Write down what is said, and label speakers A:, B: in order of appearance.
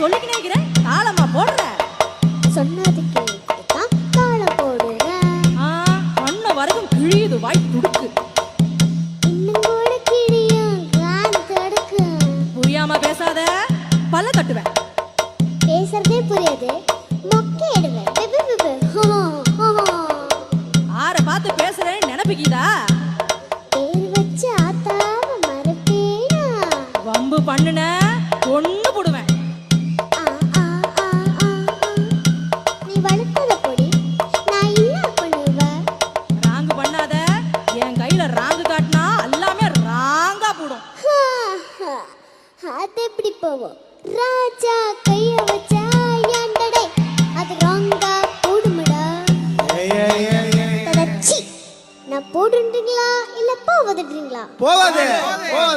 A: சொல்லிக்கினே இருக்கிறேன், தாளமா போடுற.
B: சொன்னது கேட்டுதான் தாளம் போடுறேன்.
A: கண்ண வரைக்கும் கிழியுது வாய் துடுக்கு.
B: இன்னும் கூட கிழியும் காது தடுக்கு.
A: புரியாம பேசாத, பல்ல தட்டுவேன்.
B: பேசுறதே புரியாது, மொக்கையிடுவேன்.
A: ஆற பார்த்து பேசுறேன்னு நினைப்புக்கிதா?
B: பேர் வச்சு ஆத்தாவ மறப்பேனா?
A: வம்பு பண்ணுன ஒண்ணு போடுவேன்.
B: நீ வளர்த்தத பொடி, நான் என்ன பண்ணுவேன்?
A: ராங்கு பண்ணாத, என் கையில ராங்கு காட்டினா எல்லாமே ராங்கா போடும்.
B: அது எப்படி போவோம்? ராஜா கைய வச்சா ஏண்டடே அது ராங்கா போடுமடா. தடச்சி, நான் போடுன்றீங்களா இல்ல போவதுன்றீங்களா?
C: போவாதே.